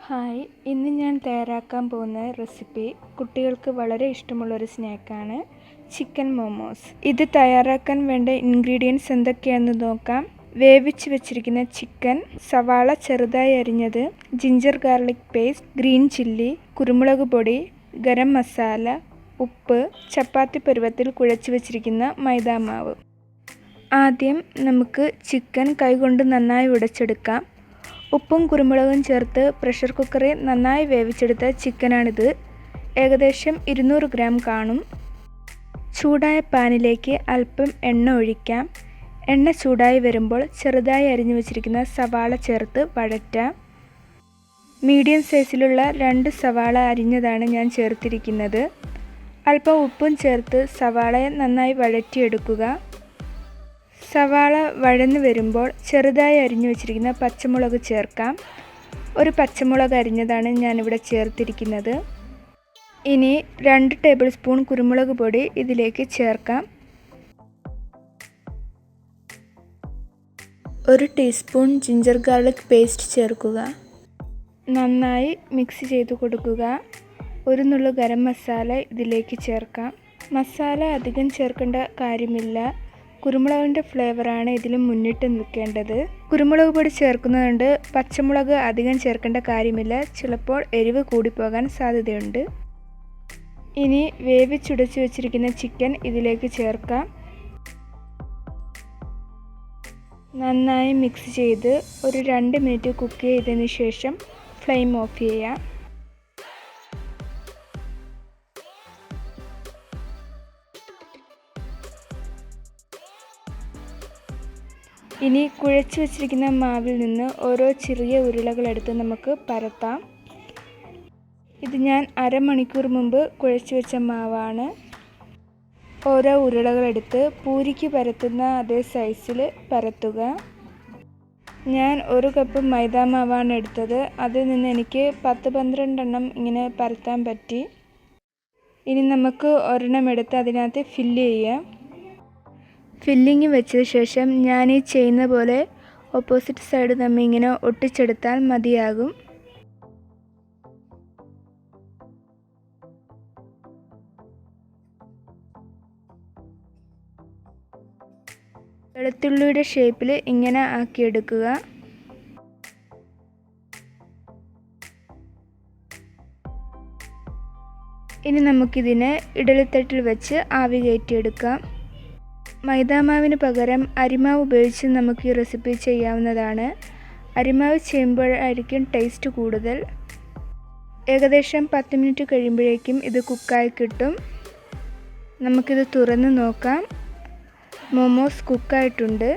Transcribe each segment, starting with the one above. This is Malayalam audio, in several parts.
ഹായ്, ഇന്ന് ഞാൻ തയ്യാറാക്കാൻ പോകുന്ന റെസിപ്പി കുട്ടികൾക്ക് വളരെ ഇഷ്ടമുള്ളൊരു സ്നാക്കാണ് ചിക്കൻ മോമോസ്. ഇത് തയ്യാറാക്കാൻ വേണ്ട ഇൻഗ്രീഡിയൻസ് എന്തൊക്കെയാണെന്ന് നോക്കാം. വേവിച്ച് വെച്ചിരിക്കുന്ന ചിക്കൻ, സവാള ചെറുതായി അരിഞ്ഞത്, ginger garlic paste, green chilli, കുരുമുളക് പൊടി, ഗരം മസാല, ഉപ്പ്, ചപ്പാത്തി പരുവത്തിൽ കുഴച്ച് വെച്ചിരിക്കുന്ന മൈദാമാവ്. ആദ്യം നമുക്ക് ചിക്കൻ കൈകൊണ്ട് നന്നായി ഉടച്ചെടുക്കാം. ഉപ്പും കുരുമുളകും ചേർത്ത് പ്രഷർ കുക്കറിൽ നന്നായി വേവിച്ചെടുത്ത ചിക്കനാണിത്. ഏകദേശം 200 ഗ്രാം കാണും. ചൂടായ പാനിലേക്ക് അല്പം എണ്ണ ഒഴിക്കാം. എണ്ണ ചൂടായി വരുമ്പോൾ ചെറുതായി അരിഞ്ഞു വെച്ചിരിക്കുന്ന സവാള ചേർത്ത് വഴറ്റാം. മീഡിയം സൈസിലുള്ള 2 സവാള അരിഞ്ഞതാണ് ഞാൻ ചേർത്തിരിക്കുന്നത്. അല്പം ഉപ്പും ചേർത്ത് സവാളയെ നന്നായി വഴറ്റിയെടുക്കുക. സവാള വഴന്നു വരുമ്പോൾ ചെറുതായി അരിഞ്ഞു വെച്ചിരിക്കുന്ന പച്ചമുളക് ചേർക്കാം. ഒരു പച്ചമുളക് അരിഞ്ഞതാണ് ഞാനിവിടെ ചേർത്തിരിക്കുന്നത്. ഇനി 2 ടേബിൾ സ്പൂൺ കുരുമുളക് പൊടി ഇതിലേക്ക് ചേർക്കാം. 1 ടീസ്പൂൺ ജിഞ്ചർ ഗാർലിക് പേസ്റ്റ് ചേർക്കുക. നന്നായി മിക്സ് ചെയ്ത് കൊടുക്കുക. 1 നുള്ളു ഗരം മസാല ഇതിലേക്ക് ചേർക്കാം. മസാല അധികം ചേർക്കേണ്ട കാര്യമില്ല. കുരുമുളകിൻ്റെ ഫ്ലേവറാണ് ഇതിൽ മുന്നിട്ട് നിൽക്കേണ്ടത്. കുരുമുളക് പൊടി ചേർക്കുന്നതുകൊണ്ട് പച്ചമുളക് അധികം ചേർക്കേണ്ട കാര്യമില്ല. ചിലപ്പോൾ എരിവ് കൂടിപ്പോകാൻ സാധ്യതയുണ്ട്. ഇനി വേവിച്ചുടച്ച് വെച്ചിരിക്കുന്ന ചിക്കൻ ഇതിലേക്ക് ചേർക്കാം. നന്നായി മിക്സ് ചെയ്ത് ഒരു 2 മിനിറ്റ് കുക്ക് ചെയ്തതിന് ശേഷം ഫ്ലെയിം ഓഫ് ചെയ്യാം. ഇനി കുഴച്ച് വെച്ചിരിക്കുന്ന മാവിൽ നിന്ന് ഓരോ ചെറിയ ഉരുളകളെടുത്ത് നമുക്ക് പരത്താം. ഇത് ഞാൻ അരമണിക്കൂർ മുമ്പ് കുഴച്ച് വെച്ച മാവാണ്. ഓരോ ഉരുളകളെടുത്ത് പൂരിക്ക് പരത്തുന്ന അതേ സൈസിൽ പരത്തുക. ഞാൻ 1 കപ്പ് മൈദാ മാവാണ് എടുത്തത്. അതിൽ നിന്ന് എനിക്ക് 10-12 എണ്ണം ഇങ്ങനെ പരത്താൻ പറ്റി. ഇനി നമുക്ക് ഒരെണ്ണം എടുത്ത് അതിനകത്ത് ഫില്ല് ചെയ്യാം. ഫില്ലിങ് വെച്ച ശേഷം ഞാൻ ഈ ചെയ്യുന്ന പോലെ ഓപ്പോസിറ്റ് സൈഡ് നമ്മൾ ഇങ്ങനെ ഒട്ടിച്ചെടുത്താൽ മതിയാകും. വെളുത്തുള്ളിയുടെ ഷേപ്പിൽ ഇങ്ങനെ ആക്കിയെടുക്കുക. ഇനി നമുക്കിതിനെ ഇഡലിത്തട്ടിൽ വെച്ച് ആവി കയറ്റിയെടുക്കാം. മൈദാമാവിന് പകരം അരിമാവ് ഉപയോഗിച്ച് നമുക്ക് ഈ റെസിപ്പി ചെയ്യാവുന്നതാണ്. അരിമാവ് ചെയ്യുമ്പോഴായിരിക്കും ടേസ്റ്റ് കൂടുതൽ. ഏകദേശം 10 മിനിറ്റ് കഴിയുമ്പോഴേക്കും ഇത് കുക്കായി കിട്ടും. നമുക്കിത് തുറന്ന് നോക്കാം. മോമോസ് കുക്കായിട്ടുണ്ട്.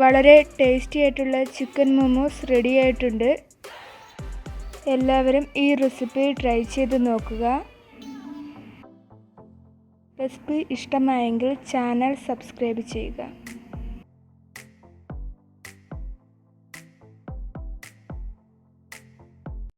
വളരെ ടേസ്റ്റി ആയിട്ടുള്ള ചിക്കൻ മോമോസ് റെഡി ആയിട്ടുണ്ട്. എല്ലാവരും ഈ റെസിപ്പി ട്രൈ ചെയ്ത് നോക്കുക. റെസിപ്പി ഇഷ്ടമായെങ്കിൽ ചാനൽ സബ്സ്ക്രൈബ് ചെയ്യുക.